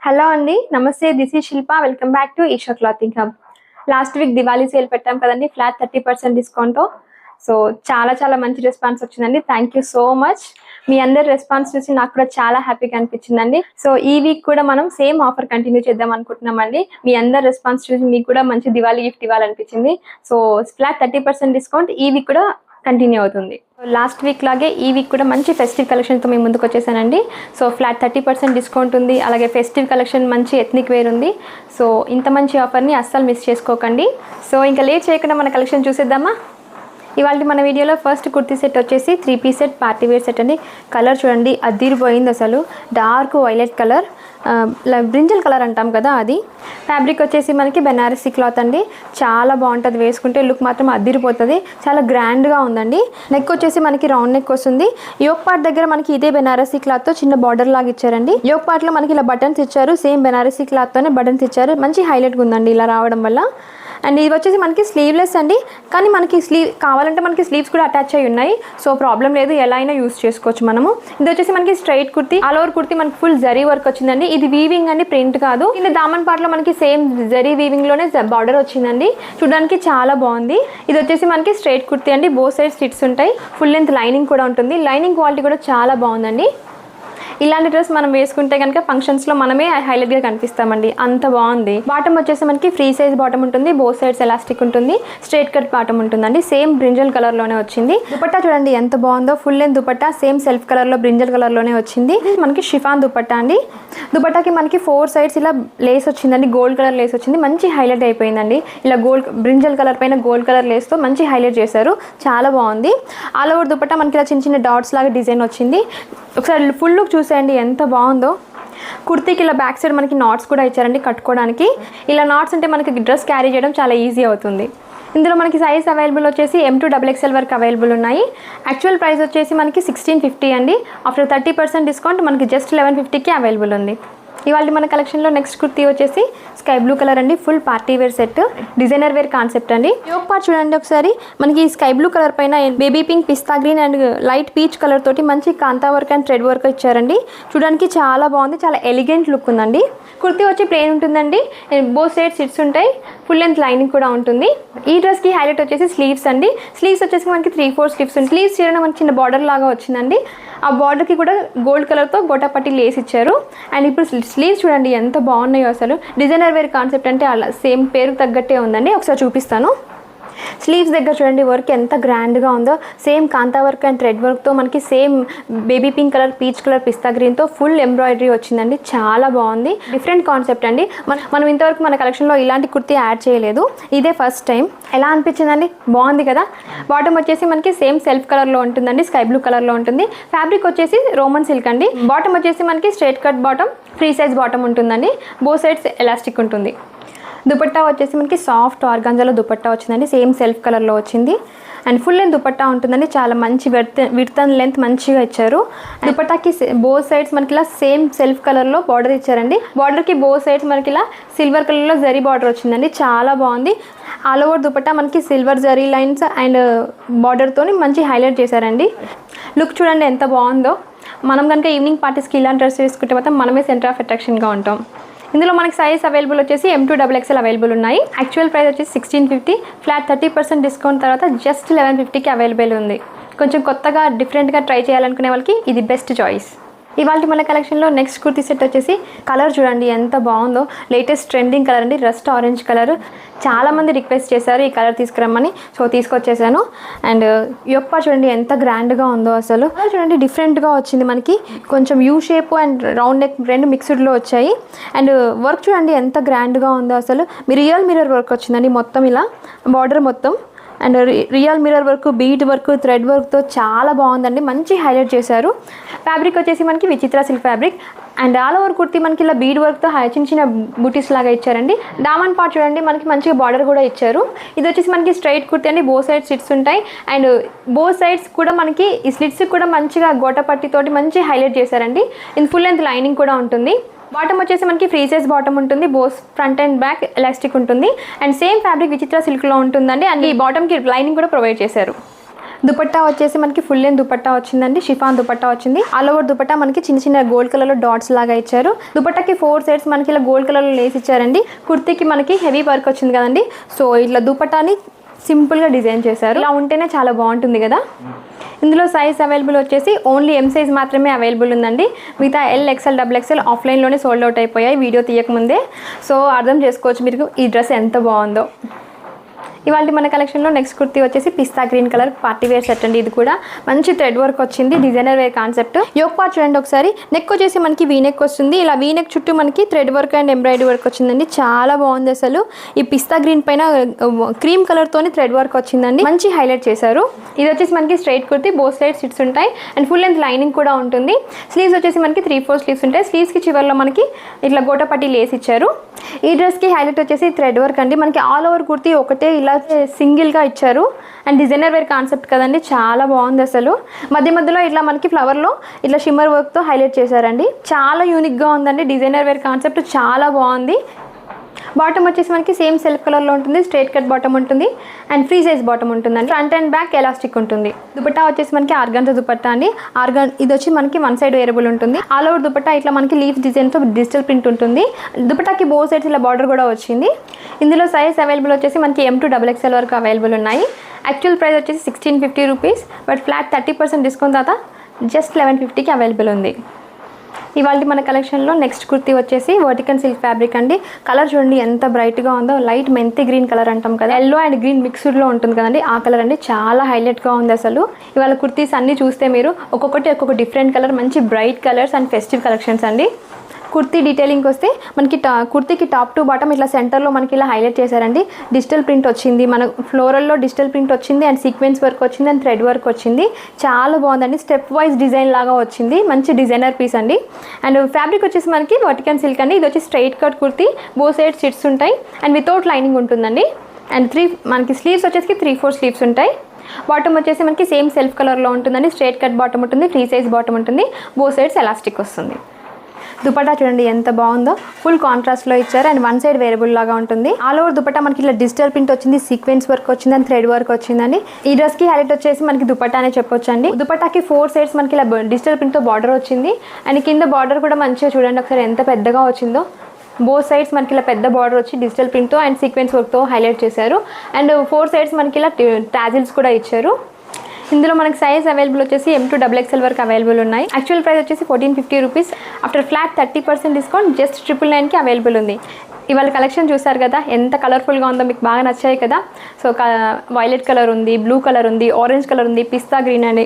Hello అండి, నమస్తే. This is Shilpa. Welcome back to Isha clothing hub. Last week Diwali sale పెట్టాం కదండి, ఫ్లాట్ 30% డిస్కౌంట్తో. సో చాలా మంచి రెస్పాన్స్ వచ్చిందండి. Thank you so much. మీ అందరి రెస్పాన్స్ చూసి నాకు కూడా చాలా హ్యాపీగా అనిపించిందండి. సో ఈ వీక్ కూడా మనం సేమ్ ఆఫర్ కంటిన్యూ చేద్దాం అనుకుంటున్నామండి. మీ అందరి రెస్పాన్స్ చూసి మీకు కూడా మంచి దివాళీ గిఫ్ట్ ఇవ్వాలనిపించింది. సో ఫ్లాట్ 30% డిస్కౌంట్ ఈ వీక్ కూడా కంటిన్యూ అవుతుంది. లాస్ట్ వీక్ లాగే ఈ వీక్ కూడా మంచి ఫెస్టివ్ కలెక్షన్తో మేము ముందుకు వచ్చేసానండి. సో ఫ్లాట్ 30% డిస్కౌంట్ ఉంది, అలాగే ఫెస్టివ్ కలెక్షన్ మంచి ఎథ్నిక్ వేర్ ఉంది. సో ఇంత మంచి ఆఫర్ని అస్సలు మిస్ చేసుకోకండి. సో ఇంకా లేట్ చేయకుండా మన కలెక్షన్ చూసేద్దామా. ఇవాళ మన వీడియోలో ఫస్ట్ కుర్తీ సెట్ వచ్చేసి 3 piece set, party wear set అండి. కలర్ చూడండి, అదిరిపోయింది అసలు. Dark violet colour, brinjal colour అంటాం కదా అది. ఫ్యాబ్రిక్ వచ్చేసి మనకి బెనారసీ క్లాత్ అండి. చాలా బాగుంటుంది, వేసుకుంటే లుక్ మాత్రం అదిరిపోతుంది. చాలా గ్రాండ్గా ఉందండి. నెక్ వచ్చేసి మనకి రౌండ్ నెక్ వస్తుంది. యోక్ పార్ట్ దగ్గర మనకి ఇదే బెనారసీ క్లాత్తో చిన్న బార్డర్ లాగా ఇచ్చారండి. యోక్ పార్ట్లో మనకి ఇలా బటన్స్ ఇచ్చారు, సేమ్ బెనారసీ క్లాత్తోనే బటన్స్ ఇచ్చారు. మంచి హైలైట్గా ఉందండి ఇలా రావడం వల్ల. అండ్ ఇది వచ్చేసి మనకి స్లీవ్లెస్ అండి, కానీ మనకి కావాలంటే మనకి స్లీవ్స్ కూడా అటాచ్ అయ్యి ఉన్నాయి. సో ప్రాబ్లం లేదు, ఎలా అయినా యూస్ చేసుకోవచ్చు మనము. ఇది వచ్చేసి మనకి straight kurti, all over kurti మనకి ఫుల్ జరీ వర్క్ వచ్చిందండి. ఇది వీవింగ్ అండి, ప్రింట్ కాదు. ఇది దామన్ పార్ట్లో మనకి సేమ్ జరీ వీవింగ్ లోనే బార్డర్ వచ్చిందండి. చూడడానికి చాలా బాగుంది. ఇది వచ్చేసి మనకి స్ట్రైట్ కుర్తీ అండి, బోత్ సైడ్ స్టిట్స్ ఉంటాయి. ఫుల్ లెంత్ లైనింగ్ కూడా ఉంటుంది. లైనింగ్ క్వాలిటీ కూడా చాలా బాగుందండి. ఇలాంటి డ్రెస్ మనం వేసుకుంటే కనుక ఫంక్షన్స్లో మనమే హైలైట్గా కనిపిస్తామండి, అంత బాగుంది. బాటమ్ వచ్చేసి మనకి ఫ్రీ సైజ్ బాటమ్ ఉంటుంది, బోత్ సైడ్స్ ఎలాస్టిక్ ఉంటుంది, స్ట్రైట్ కట్ బాటమ్ ఉంటుందండి. సేమ్ బ్రింజల్ కలర్లోనే వచ్చింది. దుపట్టా చూడండి ఎంత బాగుందో, full length dupatta, same self కలర్లో బ్రింజల్ కలర్లోనే వచ్చింది. మనకి షిఫాన్ దుపట్టా అండి. దుపట్టాకి మనకి 4 సైడ్స్ ఇలా లేస్ వచ్చిందండి, గోల్డ్ కలర్ లేస్ వచ్చింది. మంచి హైలైట్ అయిపోయిందండి. ఇలా బ్రింజల్ కలర్ పైన గోల్డ్ కలర్ లేస్తో మంచి హైలైట్ చేశారు, చాలా బాగుంది. ఆల్ ఓవర్ దుపట్టా మనకి ఇలా చిన్న డాట్స్ లాగా డిజైన్ వచ్చింది. ఒకసారి ఫుల్ లుక్ చూసేయండి ఎంత బాగుందో. కుర్తీకి ఇలా బ్యాక్ సైడ్ మనకి నాట్స్ కూడా ఇచ్చారండి కట్టుకోవడానికి. ఇలా నాట్స్ అంటే మనకి డ్రెస్ క్యారీ చేయడం చాలా ఈజీ అవుతుంది. ఇందులో మనకి సైజ్ అవైలబుల్ వచ్చేసి M to XXL వరకు అవైలబుల్ ఉన్నాయి. యాక్చువల్ ప్రైస్ వచ్చేసి మనకి 1650 అండి. ఆఫ్టర్ 30% డిస్కౌంట్ మనకి జస్ట్ 1150కి అవైలబుల్ ఉంది. ఇవాళ మన కలెక్షన్లో నెక్స్ట్ కుర్తీ వచ్చేసి స్కై బ్లూ కలర్ అండి, full party wear set, designer wear concept అండి. యోక్ పార్ట్ చూడండి ఒకసారి, మనకి స్కై బ్లూ కలర్ పైన baby pink, pista green and light peach colour తోటి మంచి kantha work and thread work ఇచ్చారండి. చూడడానికి చాలా బాగుంది, చాలా ఎలిగెంట్ లుక్ ఉందండి. కుర్తీ వచ్చి ప్లెయిన్ ఉంటుందండి, బోత్ సైడ్ సిట్స్ ఉంటాయి, ఫుల్ లెంత్ లైనింగ్ కూడా ఉంటుంది. ఈ డ్రెస్కి హైలైట్ వచ్చేసి స్లీవ్స్ అండి. స్లీవ్స్ వచ్చేసి మనకి 3-4 స్లీవ్స్ ఉంటాయి. స్లీవ్స్ చేయడం మనకి చిన్న బార్డర్ లాగా వచ్చిందండి. ఆ బార్డర్కి కూడా గోల్డ్ కలర్తో గోటాపట్టి లేస్ ఇచ్చారు. అండ్ ఇప్పుడు స్లీవ్స్ చూడండి ఎంత బాగున్నాయో అసలు. డిజైనర్ వేర్ కాన్సెప్ట్ అంటే అలా సేమ్ పేరుకు తగ్గట్టే ఉందండి. ఒకసారి చూపిస్తాను. స్లీవ్స్ దగ్గర చూడండి వర్క్ ఎంత గ్రాండ్గా ఉందో. Same kantha work and thread వర్క్తో మనకి same baby pink colour, peach colour, pista గ్రీన్తో ఫుల్ ఎంబ్రాయిడరీ వచ్చిందండి. చాలా బాగుంది, డిఫరెంట్ కాన్సెప్ట్ అండి. మనం ఇంతవరకు మన కలెక్షన్లో ఇలాంటి కుర్తీ యాడ్ చేయలేదు, ఇదే ఫస్ట్ టైం. ఎలా అనిపించిందండి? బాగుంది కదా. బాటమ్ వచ్చేసి మనకి సేమ్ సెల్ఫ్ కలర్లో ఉంటుందండి, స్కై బ్లూ కలర్లో ఉంటుంది. ఫ్యాబ్రిక్ వచ్చేసి రోమన్ సిల్క్ అండి. బాటమ్ వచ్చేసి మనకి straight cut bottom, free size bottom ఉంటుందండి, బోత్ సైడ్స్ ఎలాస్టిక్ ఉంటుంది. దుపట్టా వచ్చేసి మనకి సాఫ్ట్ ఆర్గాంజాలో దుపట్టా వచ్చిందండి, సేమ్ సెల్ఫ్ కలర్లో వచ్చింది. అండ్ ఫుల్ లెంత్ దుపట్టా ఉంటుందండి, చాలా మంచి విడ్త్ అండ్ లెంత్ మంచిగా ఇచ్చారు. దుపట్టాకి బోత్ సైడ్స్ మనకి ఇలా సేమ్ సెల్ఫ్ కలర్లో బార్డర్ ఇచ్చారండి. బార్డర్కి బోత్ సైడ్స్ మనకి ఇలా సిల్వర్ కలర్లో జరీ బార్డర్ వచ్చిందండి, చాలా బాగుంది. ఆల్ ఓవర్ దుపట్టా మనకి సిల్వర్ జరీ లైన్స్ అండ్ బార్డర్తో మంచి హైలైట్ చేశారండి. లుక్ చూడండి ఎంత బాగుందో. మనం కనుక ఈవినింగ్ పార్టీస్కి ఇలాంటి డ్రెస్ వేసుకుంటే మాత్రం మనమే సెంటర్ ఆఫ్ అట్రాక్షన్గా ఉంటాం. ఇందులో మనకి సైజ్ అవైలబుల్ వచ్చేసి M to XXL అవైలబుల్ ఉన్నాయి. యాక్చువల్ ప్రైస్ వచ్చేసి 1650, ఫ్లాట్ 30% డిస్కౌంట్ తర్వాత జస్ట్ 1150కి అవైలబుల్ ఉంది. కొంచెం కొత్తగా డిఫరెంట్గా ట్రై చేయాలనుకునే వాళ్ళకి ఇది బెస్ట్ చాయిస్. ఇవాళ మన కలెక్షన్లో నెక్స్ట్ కుర్తీ సెట్ వచ్చేసి కలర్ చూడండి ఎంత బాగుందో. లేటెస్ట్ ట్రెండింగ్ కలర్ అండి, రస్ట్ ఆరెంజ్ కలర్. చాలామంది రిక్వెస్ట్ చేశారు ఈ కలర్ తీసుకురమ్మని, సో తీసుకొచ్చేసాను. అండ్ యోక్ పార్ట్ చూడండి ఎంత గ్రాండ్గా ఉందో అసలు. చూడండి డిఫరెంట్గా వచ్చింది, మనకి కొంచెం U shape and round neck రెండు మిక్స్డ్లో వచ్చాయి. అండ్ వర్క్ చూడండి ఎంత గ్రాండ్గా ఉందో అసలు. రియల్ మిర్రర్ వర్క్ వచ్చిందండి మొత్తం, ఇలా బార్డర్ మొత్తం. And real mirror work, bead work, thread వర్క్తో చాలా బాగుందండి, మంచి హైలైట్ చేశారు. ఫ్యాబ్రిక్ వచ్చేసి మనకి విచిత్ర silk fabric. And all over kurti మనకి ఇలా బీడ్ వర్క్తో చిన్న చిన్న బూటీస్ లాగా ఇచ్చారండి. దామన్ పార్ట్ చూడండి మనకి మంచిగా బార్డర్ కూడా ఇచ్చారు. ఇది వచ్చేసి మనకి స్ట్రైట్ కుర్తీ అండి, బోత్ సైడ్ స్లిట్స్ ఉంటాయి. అండ్ బోత్ సైడ్స్ కూడా మనకి ఈ స్లిట్స్ కూడా మంచిగా గోటపట్టితోటి మంచి హైలైట్ చేశారండి. ఇది ఫుల్ లెంత్ లైనింగ్ కూడా ఉంటుంది. బాటమ్ వచ్చేసి మనకి ఫ్రీ సైజ్ బాటమ్ ఉంటుంది, both front and back elastic ఉంటుంది. అండ్ సేమ్ ఫ్యాబ్రిక్ విచిత్ర సిల్క్లో ఉంటుందండి. అండ్ ఈ బాటమ్కి లైనింగ్ కూడా ప్రొవైడ్ చేశారు. దుపట్టా వచ్చేసి మనకి ఫుల్ లెంత్ దుపట్టా వచ్చిందండి, షిఫాన్ దుపట్టా వచ్చింది. ఆల్ ఓవర్ దుపట్టా మనకి చిన్న చిన్న గోల్డ్ కలర్ లో డాట్స్ లాగా ఇచ్చారు. దుపట్టాకి 4 సైడ్స్ మనకి ఇలా గోల్డ్ కలర్ లో లేస్ ఇచ్చారండి. కుర్తీకి మనకి హెవీ వర్క్ వచ్చింది కదండి, సో ఇట్లా దుపట్టాని సింపుల్ గా డిజైన్ చేశారు. ఇలా ఉంటేనే చాలా బాగుంటుంది కదా. ఇందులో సైజ్ అవైలబుల్ వచ్చేసి ఓన్లీ ఎం సైజ్ మాత్రమే అవైలబుల్ ఉందండి. మిగతా ఎల్, ఎక్స్ఎల్, డబుల్ ఎక్స్ఎల్ ఆఫ్లైన్లోనే సోల్డ్ అవుట్ అయిపోయాయి వీడియో తీయకముందే. సో అర్థం చేసుకోవచ్చు మీరు ఈ డ్రెస్ ఎంత బాగుందో. ఇవాళ మన కలెక్షన్లో నెక్స్ట్ కుర్తీ వచ్చేసి pista green colour party wear set అండి. ఇది కూడా మంచి థ్రెడ్ వర్క్ వచ్చింది, designer wear concept. Yoke part చూడండి ఒకసారి. నెక్ వచ్చేసి మనకి వీనెక్ వస్తుంది. ఇలా వీనెక్ చుట్టూ మనకి thread work and embroidery work వచ్చిందండి. చాలా బాగుంది అసలు. ఈ పిస్తా గ్రీన్ పైన క్రీమ్ కలర్ తోని థ్రెడ్ వర్క్ వచ్చిందండి, మంచి హైలైట్ చేశారు. ఇది వచ్చేసి మనకి straight kurti, both side sits ఉంటాయి అండ్ ఫుల్ లెంత్ లైనింగ్ కూడా ఉంటుంది. స్లీవ్స్ వచ్చేసి మనకి 3/4 స్లీవ్స్ ఉంటాయి. స్లీవ్స్ కి చివరిలో మనకి ఇట్లా గోటపట్టి లేస్ ఇచ్చారు. ఈ డ్రెస్ కి హైలైట్ వచ్చేసి థ్రెడ్ వర్క్ అండి. మనకి ఆల్ ఓవర్ కుర్తీ ఒకటే ఇలా సింగిల్ గా ఇచ్చారు అండ్ డిజైనర్ వేర్ కాన్సెప్ట్ కదండి, చాలా బాగుంది అసలు. మధ్య మధ్యలో ఇట్లా మనకి ఫ్లవర్ లో ఇట్లా షిమ్మర్ వర్క్ తో హైలైట్ చేశారండి. చాలా యూనిక్ గా ఉందండి, డిజైనర్ వేర్ కాన్సెప్ట్ చాలా బాగుంది. బాటమ్ వచ్చేసి మనకి సేమ్ సెల్ఫ్ కలర్లో ఉంటుంది, స్ట్రైట్ కట్ బాటమ్ ఉంటుంది అండ్ ఫ్రీ సైజ్ బాటమ్ ఉంటుందండి. ఫ్రంట్ అండ్ బ్యాక్ ఎలాస్టిక్ ఉంటుంది. దుపట్టా వచ్చేసి మనకి ఆర్గాన్జా దుపట్టా అండి. ఇది వచ్చి మనకి 1 సైడ్ వేరబుల్ ఉంటుంది. ఆల్ ఓవర్ దుపట్టా ఇట్లా మనకి లీఫ్ డిజైన్తో డిజిటల్ ప్రింట్ ఉంటుంది. దుపట్టాకి బో సైడ్స్ ఇలా బార్డర్ కూడా వచ్చింది. ఇందులో సైజ్ అవైలబుల్ వచ్చేసి మనకి M to XXL వరకు అవైలబుల్ ఉన్నాయి. యాక్చువల్ ప్రైస్ వచ్చేసి 1650 రూపీస్, బట్ ఫ్లాట్ 30% డిస్కౌంట్ తర్వాత జస్ట్ 1150కి అవైలబుల్ ఉంది. ఇవాళ మన కలెక్షన్లో నెక్స్ట్ కుర్తీ వచ్చేసి వర్టికల్ సిల్క్ ఫ్యాబ్రిక్ అండి. కలర్ చూడండి ఎంత బ్రైట్గా ఉందో, లైట్ మెంతి గ్రీన్ కలర్ అంటాం కదా, ఎల్లో అండ్ గ్రీన్ మిక్స్డ్లో ఉంటుంది కదండి, ఆ కలర్ అండి. చాలా హైలైట్గా ఉంది అసలు. ఇవాళ కుర్తీస్ అన్నీ చూస్తే మీరు ఒక్కొక్క డిఫరెంట్ కలర్, మంచి bright colours and festive collections అండి. కుర్తీ డీటెయిలింగ్ వస్తే మనకి కుర్తీకి టాప్ టు బాటమ్ ఇట్లా సెంటర్లో మనకి ఇలా హైలైట్ చేశారండి. డిజిటల్ ప్రింట్ వచ్చింది, మన ఫ్లోరల్లో డిజిటల్ ప్రింట్ వచ్చింది అండ్ సీక్వెన్స్ వర్క్ వచ్చింది అండ్ థ్రెడ్ వర్క్ వచ్చింది. చాలా బాగుందండి, స్టెప్ వైజ్ డిజైన్ లాగా వచ్చింది, మంచి డిజైనర్ పీస్ అండి. అండ్ ఫ్యాబ్రిక్ వచ్చేసి మనకి వర్టికల్ సిల్క్ అండి. ఇది వచ్చి స్ట్రైట్ కట్ కుర్తీ, బో సైడ్ సిట్స్ ఉంటాయి అండ్ వితౌట్ లైనింగ్ ఉంటుందండి. అండ్ మనకి స్లీవ్స్ వచ్చేసి 3/4 స్లీవ్స్ ఉంటాయి. బాటమ్ వచ్చేసి మనకి సేమ్ సెల్ఫ్ కలర్లో ఉంటుందండి. స్ట్రైట్ కట్ బాటమ్ ఉంటుంది, ఫ్రీ సైజ్ బాటమ్ ఉంటుంది, బో సైడ్స్ ఎలాస్టిక్ వస్తుంది. దుపట్టా చూడండి ఎంత బాగుందో, ఫుల్ కాంట్రాస్ట్లో ఇచ్చారు అండ్ 1 సైడ్ వేరబుల్ లాగా ఉంటుంది. ఆల్ ఓవర్ దుపట్టా మనకి ఇట్లా డిజిటల్ ప్రింట్ వచ్చింది, సీక్వెన్స్ వర్క్ వచ్చింది అండ్ థ్రెడ్ వర్క్ వచ్చిందండి. ఈ డ్రెస్ కి హైలైట్ వచ్చేసి మనకి దుపట్టా అనే చెప్పొచ్చు అండి. దుపట్టాకి 4 సైడ్స్ మనకి ఇలా డిజిటల్ ప్రింట్తో బార్డర్ వచ్చింది అండ్ కింద బార్డర్ కూడా మంచిగా చూడండి ఒకసారి ఎంత పెద్దగా వచ్చిందో. బోత్ సైడ్స్ మనకి ఇలా పెద్ద బార్డర్ వచ్చి డిజిటల్ ప్రింట్తో అండ్ సీక్వెన్స్ వర్క్తో హైలైట్ చేశారు అండ్ 4 సైడ్స్ మనకి ఇలా టాజిల్స్ కూడా ఇచ్చారు. ఇందులో మనకి సైజ్ అవైలబుల్ వచ్చేసి M to XXL వరకు అవైలబుల్ ఉన్నాయి. యాక్చువల్ ప్రైస్ వచ్చేసి 1450 rupees. After flat 30% discount just 999కి అవైలబుల్ ఉంది. ఇవాళ కలెక్షన్ చూసారు కదా ఎంత కలర్ఫుల్గా ఉందో, మీకు బాగా నచ్చాయి కదా. సో వైలెట్ కలర్ ఉంది, బ్లూ కలర్ ఉంది, ఆరెంజ్ కలర్ ఉంది, పిస్తా గ్రీన్ అని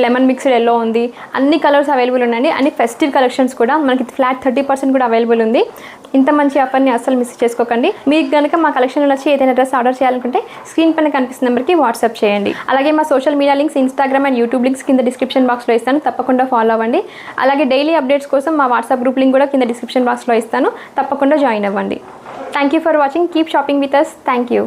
లెమన్ మిక్స్డ్ ఎల్లో ఉంది, అన్ని కలర్స్ అవైలబుల్ ఉన్నాయండి. అన్ని ఫెస్టివ్ కలెక్షన్స్ కూడా మనకి ఫ్లాట్ 30% కూడా అవైలబుల్ ఉంది. ఇంత మంచి ఆఫర్ని అస్సలు మిస్ చేసుకోకండి. మీకు కనుక మా కలెక్షన్లో నచ్చి ఏదైనా డ్రెస్ ఆర్డర్ చేయాలనుకుంటే స్క్రీన్ పైన కనిపిస్తున్న నెంబర్కి వాట్సాప్ చేయండి. అలాగే మా social media links, Instagram and YouTube links కింద డిస్క్రిప్షన్ బాక్స్లో ఇస్తాను, తప్పకుండా ఫాలో అవ్వండి. అలాగే డైలీ అప్డేట్స్ కోసం మా వాట్సాప్ గ్రూప్ లింక్ కూడా కింద డిస్క్రిప్షన్ బాక్స్లో ఇస్తాను, తప్పకుండా జాయిన్ అవ్వండి. Thank you for watching. Keep shopping with us. Thank you.